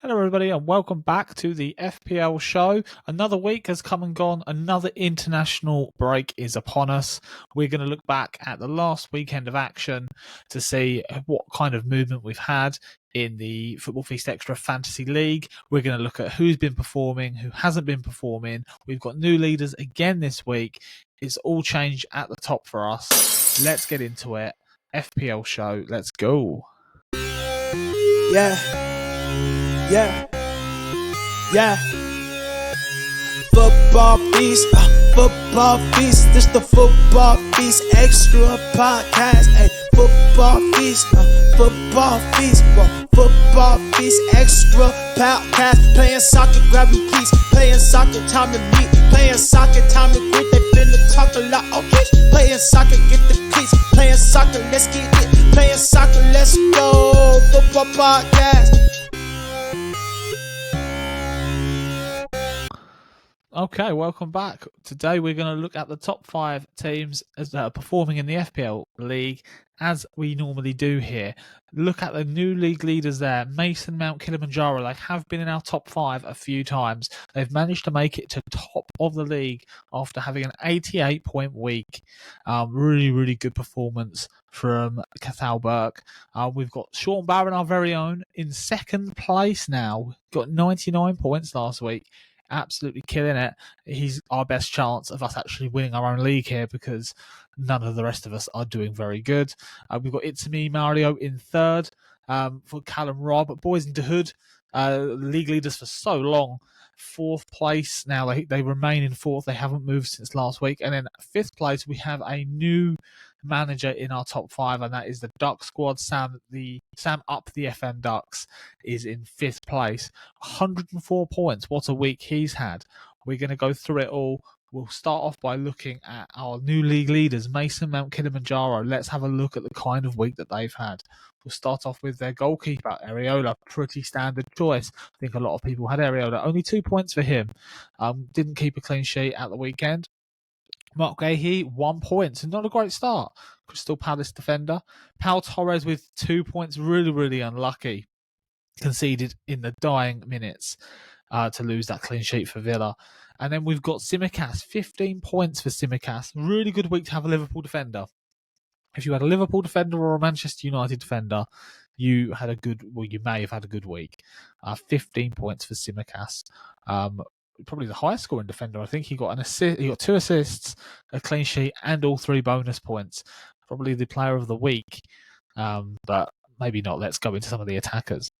Hello everybody and welcome back to the FPL Show. Another week has come and gone. Another international break is upon us. We're going to look back at the last weekend of action to see what kind of movement we've had in the Football Feast Extra Fantasy League. We're going to look at who's been performing, who hasn't been performing. We've got new leaders again this week. It's all changed at the top for us. Let's get into it. FPL Show, let's go. Yeah. Football Feast, this the Football Feast Extra Podcast. Ay, Football Feast, Football Feast Extra Podcast. Playing soccer, grab your keys. Playing soccer, time to meet. Playing soccer, time to greet. They finna talk a lot, okay? Playing soccer, get the cleats. Playing soccer, let's get it. Playing soccer, let's go. Football Podcast. Okay, welcome back. Today we're going to look at the top 5 teams that are performing in the FPL League, as we normally do here. Look at the new league leaders there. Mason Mount Kilimanjaro, they have been in our top 5 a few times. They've managed to make it to top of the league after having an 88-point week. Really good performance from Cathal Burke. We've got Sean Barron, our very own, in second place now. Got 99 points last week. Absolutely killing it. He's our best chance of us actually winning our own league here because none of the rest of us are doing very good. We've got It's Me Mario in third for Callum Robb. Boys in the Hood, league leaders for so long. Fourth place now. They remain in fourth. They haven't moved since last week. And then fifth place, we have a new manager in our top 5, and that is the Duck Squad. Sam Up the FM Ducks is in fifth place, 104 points. What a week he's had. We're going to go through it all. We'll start off by looking at our new league leaders, Mason Mount Kilimanjaro. Let's have a look at the kind of week that they've had. We'll start off with their goalkeeper, Areola. Pretty standard choice. I think a lot of people had Areola. Only 2 points for him. Didn't keep a clean sheet at the weekend. Mark Gahey, 1 point. So not a great start. Crystal Palace defender. Pau Torres with 2 points. Really unlucky. Conceded in the dying minutes to lose that clean sheet for Villa. And then we've got Tsimikas, 15 points for Tsimikas. Really good week to have a Liverpool defender. If you had a Liverpool defender or a Manchester United defender, you may have had a good week. 15 points for Tsimikas. Probably the highest scoring defender. I think he got an assist. He got 2 assists, a clean sheet, and all 3 bonus points. Probably the player of the week, but maybe not. Let's go into some of the attackers.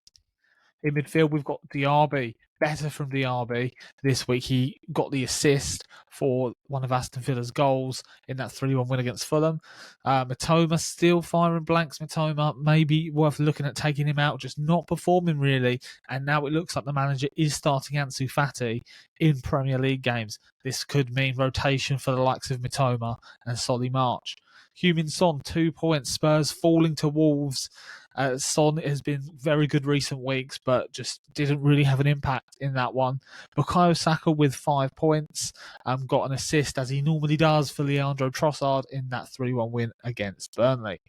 In midfield, we've got Diaby. Better from Diaby this week. He got the assist for one of Aston Villa's goals in that 3-1 win against Fulham. Mitoma still firing blanks. Mitoma maybe worth looking at taking him out, just not performing really. And now it looks like the manager is starting Ansu Fati in Premier League games. This could mean rotation for the likes of Mitoma and Solly March. Heung-min Son, 2 points. Spurs falling to Wolves. Son has been very good recent weeks, but just didn't really have an impact in that one. Bukayo Saka with 5 points. Got an assist, as he normally does, for Leandro Trossard in that 3-1 win against Burnley.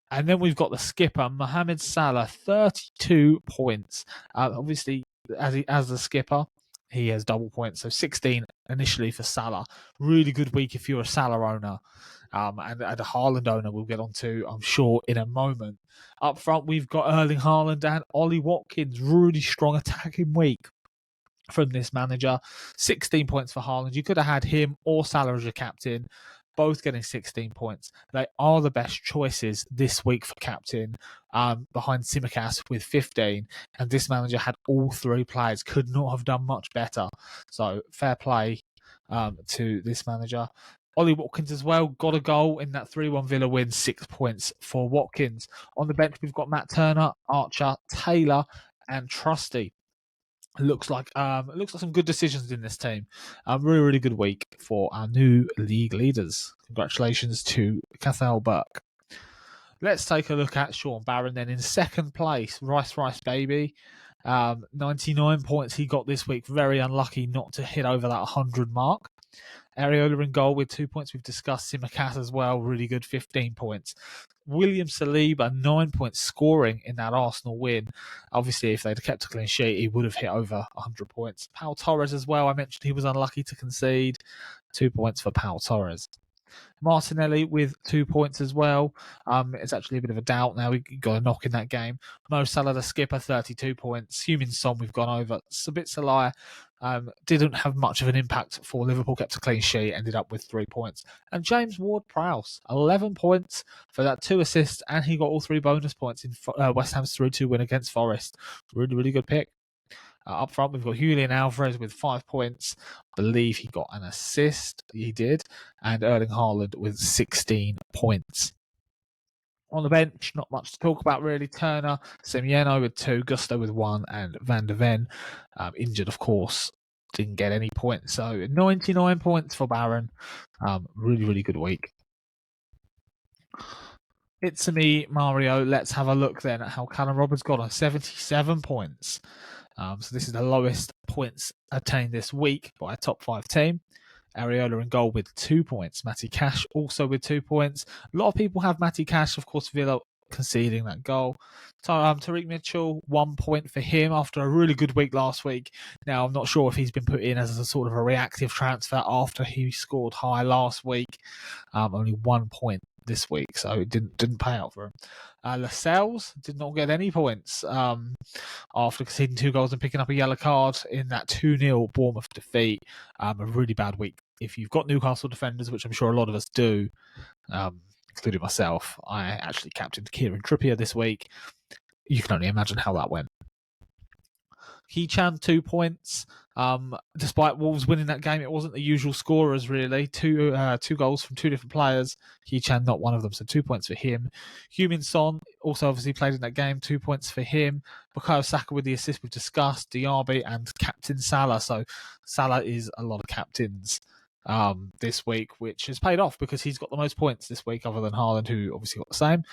And then we've got the skipper, Mohamed Salah, 32 points. Obviously, as the skipper, he has double points, so 16 initially for Salah. Really good week if you're a Salah owner. And a Haaland owner we'll get onto, I'm sure, in a moment. Up front, we've got Erling Haaland and Ollie Watkins. Really strong attacking week from this manager. 16 points for Haaland. You could have had him or Salah as your captain, both getting 16 points. They are the best choices this week for captain, behind Tsimikas with 15. And this manager had all 3 players. Could not have done much better. So fair play to this manager. Ollie Watkins as well, got a goal in that 3-1 Villa win, 6 points for Watkins. On the bench, we've got Matt Turner, Archer, Taylor, and Trusty. Looks like some good decisions in this team. Really good week for our new league leaders. Congratulations to Cathal Burke. Let's take a look at Sean Barron then in second place. Rice baby. 99 points he got this week. Very unlucky not to hit over that 100 mark. Areola in goal with 2 points. We've discussed Tsimikas as well. Really good, 15 points. William Saliba, 9 points scoring in that Arsenal win. Obviously, if they'd kept a clean sheet, he would have hit over 100 points. Pau Torres as well. I mentioned he was unlucky to concede. 2 points for Pau Torres. Martinelli with 2 points as well. It's actually a bit of a doubt now. We got a knock in that game. Mo Salah, the skipper, 32 points. Heung-min Son, we've gone over. Sabit Salah didn't have much of an impact for Liverpool. Kept a clean sheet, ended up with 3 points. And James Ward-Prowse, 11 points for that 2 assists, and he got all 3 bonus points in West Ham's 3-2 win against Forest. Really, really good pick. Up front, we've got Julian Alvarez with 5 points. I believe he got an assist. He did. And Erling Haaland with 16 points. On the bench, not much to talk about really. Turner, Semieno with 2, Gusto with 1, and Van de Ven, injured, of course, didn't get any points. So 99 points for Baron. Really, really good week. It's me, Mario. Let's have a look then at how Callum Roberts got on 77 points. So this is the lowest points attained this week by a top 5 team. Areola in goal with 2 points. Matty Cash also with 2 points. A lot of people have Matty Cash, of course, Villa conceding that goal. Tariq Mitchell, 1 point for him after a really good week last week. Now, I'm not sure if he's been put in as a sort of a reactive transfer after he scored high last week. Only 1 point this week, so it didn't pay out for him. Lascelles did not get any points after conceding 2 goals and picking up a yellow card in that 2-0 Bournemouth defeat. A really bad week. If you've got Newcastle defenders, which I'm sure a lot of us do, including myself, I actually captained Kieran Trippier this week. You can only imagine how that went. Hee-Chan, 2 points. Despite Wolves winning that game, it wasn't the usual scorers, really. Two goals from 2 different players. Hee-Chan, not one of them, so 2 points for him. Heung-min Son also obviously played in that game, 2 points for him. Bukayo Saka with the assist we've discussed. Diaby and Captain Salah. So Salah is a lot of captains this week, which has paid off because he's got the most points this week other than Haaland, who obviously got the same.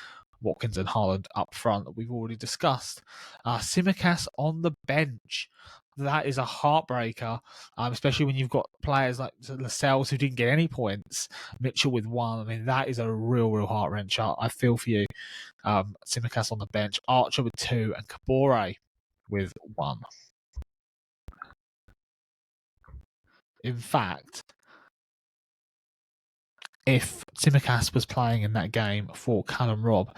Watkins and Haaland up front that we've already discussed. Tsimikas on the bench. That is a heartbreaker, especially when you've got players like Lascelles who didn't get any points. Mitchell with 1. I mean, that is a real heart-wrencher. I feel for you. Tsimikas on the bench. Archer with 2 and Kabore with 1. In fact, if Tsimikas was playing in that game for Callum Robb,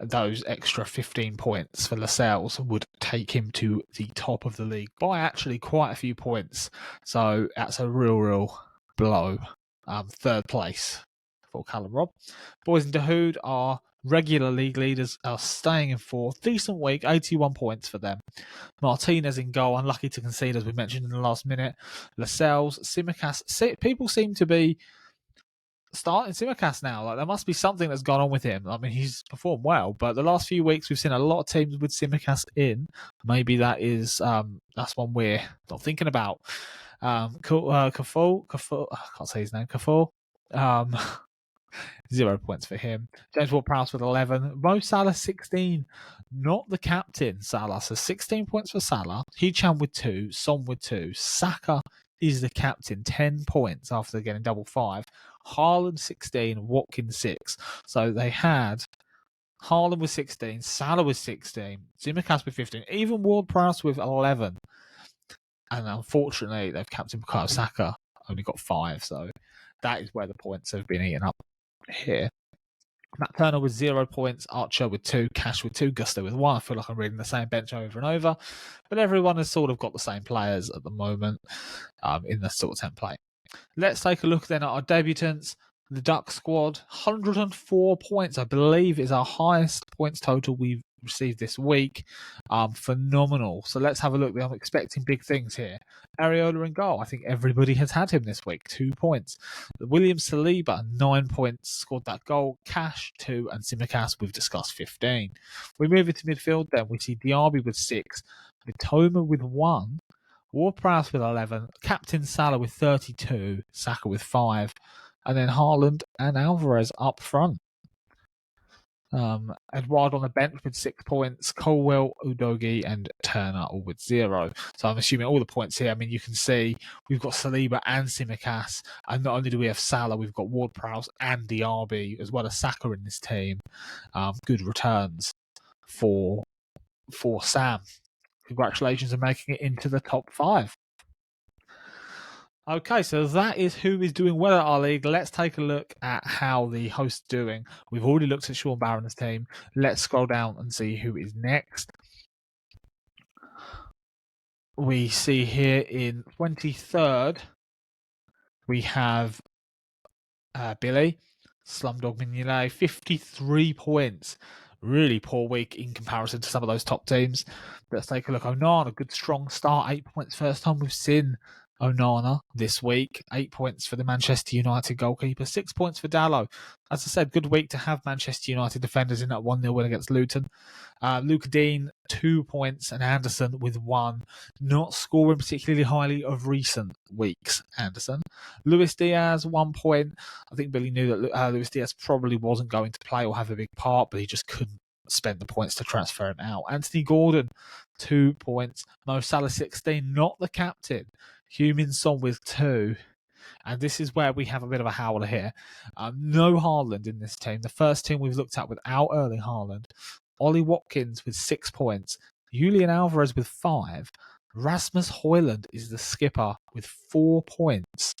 those extra 15 points for Lascelles would take him to the top of the league by actually quite a few points. So that's a real blow. 3rd place for Callum Robb. Boys in Dahoud are regular league leaders, are staying in 4th. Decent week, 81 points for them. Martinez in goal, unlucky to concede as we mentioned in the last minute. Lascelles, Tsimikas. People seem to be starting Tsimikas now. Like, there must be something that's gone on with him. I mean, he's performed well, but the last few weeks we've seen a lot of teams with Tsimikas in. Maybe that is that's one we're not thinking about. Kafur, I can't say his name. Kafur, 0 points for him. James Ward-Prowse with 11. Mo Salah 16, not the captain. Salah, so 16 points for Salah. Hee-Chan with 2, Son with 2. Saka is the captain, 10 points after getting double 5. Haaland 16, Watkins 6. So they had Haaland with 16, Salah with 16, Tsimikas with 15, even Ward-Prowse with 11. And unfortunately, they've captained Bukayo Saka, only got 5. So that is where the points have been eaten up here. Matt Turner with 0 points, Archer with 2, Cash with 2, Gusto with 1. I feel like I'm reading the same bench over and over. But everyone has sort of got the same players at the moment in the sort of template. Let's take a look then at our debutants. The Duck squad, 104 points, I believe, is our highest points total we've received this week. Phenomenal. So let's have a look. I'm expecting big things here. Areola in goal. I think everybody has had him this week. 2 points. William Saliba, 9 points, scored that goal. Cash, 2, and Tsimikas, we've discussed 15. We move into midfield then. We see Diaby with 6, Mitoma with 1, Ward-Prowse with 11, Captain Salah with 32, Saka with 5, and then Haaland and Alvarez up front. Edouard on the bench with 6 points. Colwell, Udogie, and Turner all with 0. So I'm assuming all the points here. I mean, you can see we've got Saliba and Tsimikas, and not only do we have Salah, we've got Ward-Prowse and Diaby, as well as Saka in this team. Good returns for Sam. Congratulations on making it into the top 5. Okay, so that is who is doing well at our league. Let's take a look at how the host's doing. We've already looked at Sean Barron's team. Let's scroll down and see who is next. We see here in 23rd, we have Billy, Slumdog Mignolet, 53 points. Really poor week in comparison to some of those top teams. Let's take a look. Onana, a good strong start, 8 points. First time we've seen Onana this week. 8 points for the Manchester United goalkeeper, 6 points for Dalot. As I said, good week to have Manchester United defenders in that 1-0 win against Luton. Luca Dean, 2 points, and Anderson with 1. Not scoring particularly highly of recent weeks, Anderson. Luis Diaz, 1 point. I think Billy knew that Luis Diaz probably wasn't going to play or have a big part, but he just couldn't spend the points to transfer him out. Anthony Gordon, 2 points. Mo Salah, 16, not the captain. Heung-min Son with 2. And this is where we have a bit of a howler here. No Haaland in this team. The first team we've looked at without Erling Haaland. Ollie Watkins with 6 points. Julian Alvarez with 5. Rasmus Højlund is the skipper with 4 points.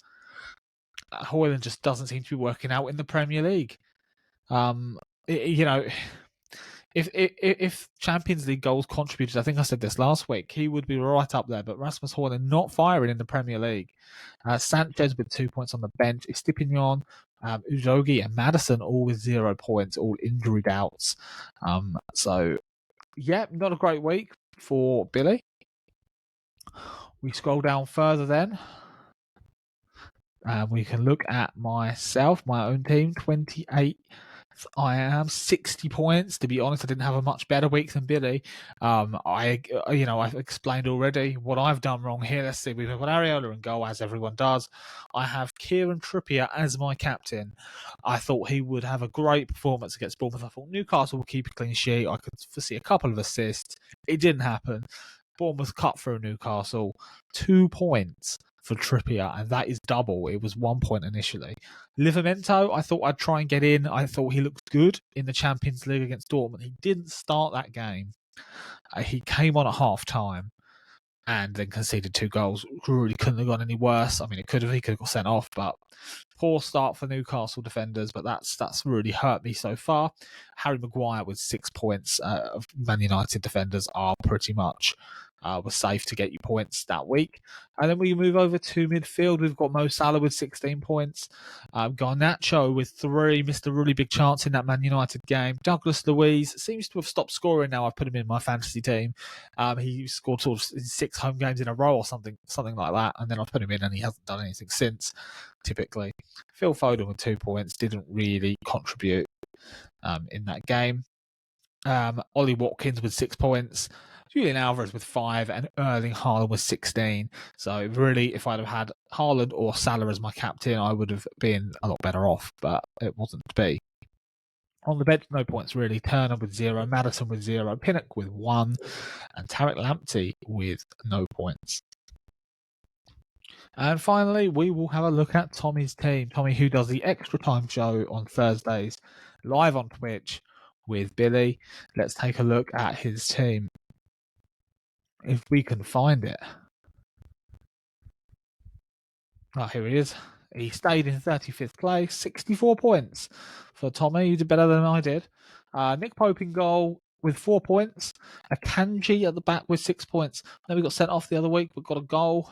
Højlund just doesn't seem to be working out in the Premier League. If Champions League goals contributed, I think I said this last week, he would be right up there. But Rasmus Højlund not firing in the Premier League. Sanchez with 2 points on the bench. Estepinian, Udogie and Maddison all with 0 points, all injury doubts. So, yeah, not a great week for Billy. We scroll down further then. We can look at myself, my own team, 28. I am 60 points. To be honest, I didn't have a much better week than Billy. I've explained already what I've done wrong here. Let's see. We've got Areola in goal, as everyone does. I have Kieran Trippier as my captain. I thought he would have a great performance against Bournemouth. I thought Newcastle would keep a clean sheet. I could foresee a couple of assists. It didn't happen. Bournemouth cut through Newcastle. 2 points for Trippier, and that is double. It was 1 point initially. Livramento, I thought I'd try and get in. I thought he looked good in the Champions League against Dortmund. He didn't start that game. He came on at half-time and then conceded 2 goals. Really couldn't have gone any worse. I mean, he could have got sent off, but poor start for Newcastle defenders, but that's really hurt me so far. Harry Maguire with 6 points. Man United defenders are pretty much was safe to get you points that week. And then we move over to midfield. We've got Mo Salah with 16 points. Garnacho with 3. Missed a really big chance in that Man United game. Douglas Luiz seems to have stopped scoring now. I've put him in my fantasy team. He scored sort of 6 home games in a row or something like that. And then I've put him in and he hasn't done anything since, typically. Phil Foden with 2 points. Didn't really contribute in that game. Ollie Watkins with 6 points. Julian Alvarez with 5 and Erling Haaland with 16. So really, if I'd have had Haaland or Salah as my captain, I would have been a lot better off, but it wasn't to be. On the bench, no points really. Turner with 0, Maddison with 0, Pinnock with 1, and Tarek Lamptey with no points. And finally, we will have a look at Tommy's team. Tommy, who does the Extra Time show on Thursdays, live on Twitch with Billy. Let's take a look at his team, if we can find it. Oh, here he is. He stayed in 35th place, 64 points for Tommy. You did better than I did. Nick Pope in goal with 4 points. Akanji at the back with 6 points. Then we got sent off the other week, but got a goal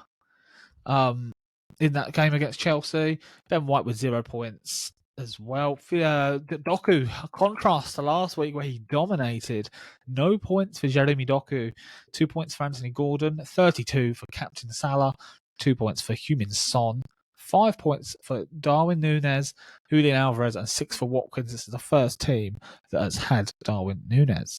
in that game against Chelsea. Ben White with 0 points as well. Doku, a contrast to last week where he dominated. No points for Jeremy Doku. 2 points for Anthony Gordon. 32 for Captain Salah. 2 points for Heung-min Son. 5 points for Darwin Núñez, Julian Alvarez, and 6 for Watkins. This is the first team that has had Darwin Núñez.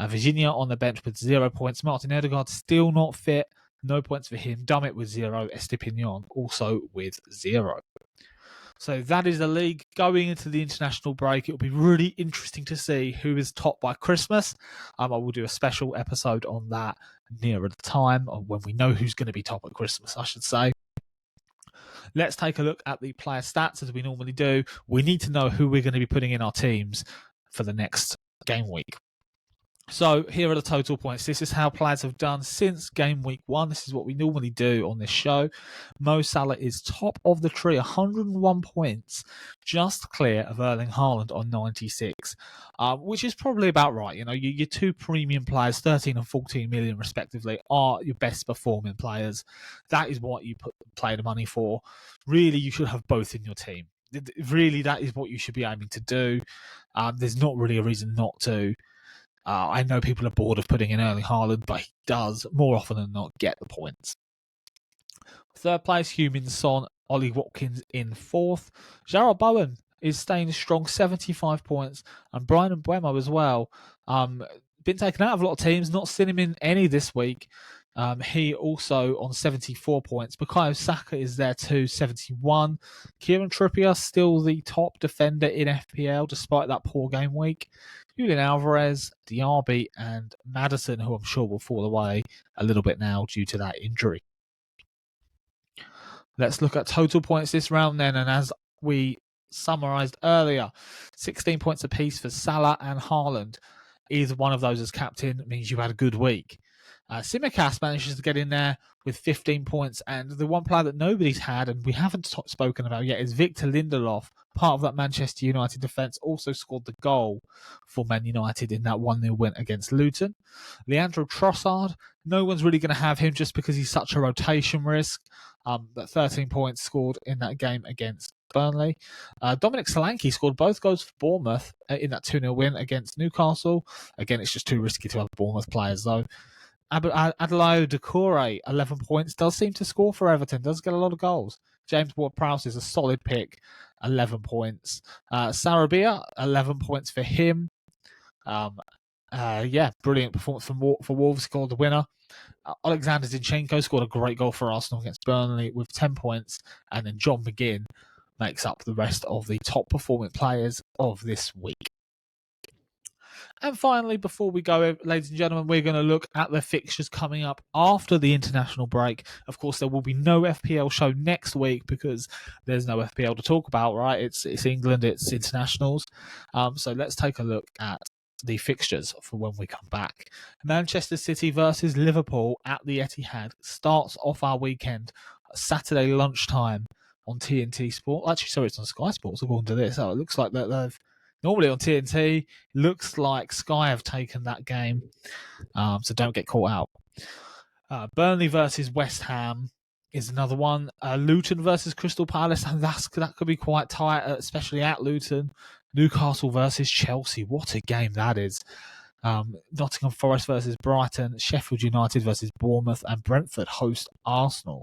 Virginia on the bench with 0 points. Martin Ødegaard still not fit. No points for him. Dummett with 0. Estepinian also with 0. So that is the league going into the international break. It'll be really interesting to see who is top by Christmas. I will do a special episode on that nearer the time, or when we know who's going to be top at Christmas, I should say. Let's take a look at the player stats as we normally do. We need to know who we're going to be putting in our teams for the next game week. So here are the total points. This is how players have done since game week 1. This is what we normally do on this show. Mo Salah is top of the tree, 101 points, just clear of Erling Haaland on 96, which is probably about right. You know, your two premium players, 13 and 14 million respectively, are your best performing players. That is what you play the money for. Really, you should have both in your team. Really, that is what you should be aiming to do. There's not really a reason not to. I know people are bored of putting in Erling Haaland, but he does, more often than not, get the points. Third place, Heung-min Son, Ollie Watkins in 4th. Jarrod Bowen is staying strong, 75 points, and Brian Mbeumo as well. Been taken out of a lot of teams, not seen him in any this week. He also on 74 points. Bukayo Saka is there too, 71. Kieran Trippier still the top defender in FPL despite that poor game week. Julian Alvarez, Diaby and Maddison, who I'm sure will fall away a little bit now due to that injury. Let's look at total points this round then, and as we summarised earlier, 16 points apiece for Salah and Haaland. Either one of those as captain means you had a good week. Tsimikas manages to get in there with 15 points, and the one player that nobody's had and we haven't spoken about yet is Victor Lindelöf, part of that Manchester United defence, also scored the goal for Man United in that 1-0 win against Luton. Leandro Trossard, no one's really going to have him just because he's such a rotation risk, but 13 points scored in that game against Burnley. Dominic Solanke scored both goals for Bournemouth in that 2-0 win against Newcastle. Again, it's just too risky to have Bournemouth players though. Adebayo Doucouré, 11 points, does seem to score for Everton, does get a lot of goals. James Ward-Prowse is a solid pick, 11 points. Sarabia, 11 points for him. Brilliant performance for Wolves, scored the winner. Alexander Zinchenko scored a great goal for Arsenal against Burnley with 10 points, and then John McGinn makes up the rest of the top performing players of this week. And finally, before we go, ladies and gentlemen, we're going to look at the fixtures coming up after the international break. Of course, there will be no FPL show next week because there's no FPL to talk about, right? It's England, it's internationals. So let's take a look at the fixtures for when we come back. Manchester City versus Liverpool at the Etihad starts off our weekend Saturday lunchtime on TNT Sport. Actually, sorry, it's on Sky Sports according to this. So it looks like that they've normally on TNT. Looks like Sky have taken that game, so don't get caught out. Burnley versus West Ham is another one. Luton versus Crystal Palace, and that could be quite tight, especially at Luton. Newcastle versus Chelsea. What a game that is. Nottingham Forest versus Brighton. Sheffield United versus Bournemouth, and Brentford host Arsenal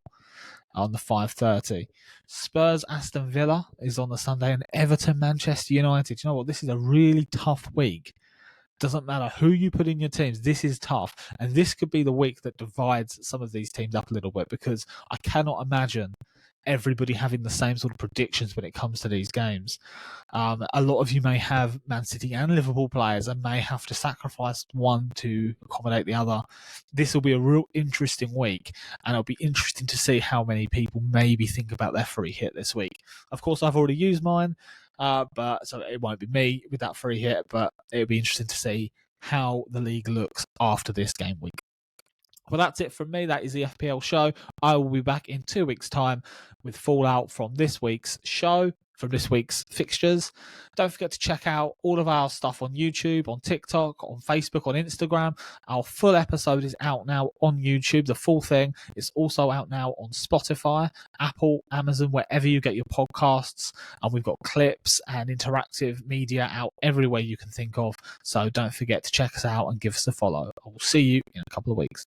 on the 5:30. Spurs Aston Villa is on the Sunday, and Everton Manchester United. You know what? This is a really tough week. Doesn't matter who you put in your teams. This is tough, and this could be the week that divides some of these teams up a little bit, because I cannot imagine everybody having the same sort of predictions when it comes to these games. A lot of you may have Man City and Liverpool players and may have to sacrifice one to accommodate the other. This will be a real interesting week, and it'll be interesting to see how many people maybe think about their free hit this week. Of course, I've already used mine, but so it won't be me with that free hit, but it'll be interesting to see how the league looks after this game week. Well, that's it from me. That is the FPL show. I will be back in 2 weeks' time with fallout from this week's show, from this week's fixtures. Don't forget to check out all of our stuff on YouTube, on TikTok, on Facebook, on Instagram. Our full episode is out now on YouTube. The full thing is also out now on Spotify, Apple, Amazon, wherever you get your podcasts. And we've got clips and interactive media out everywhere you can think of. So don't forget to check us out and give us a follow. I will see you in a couple of weeks.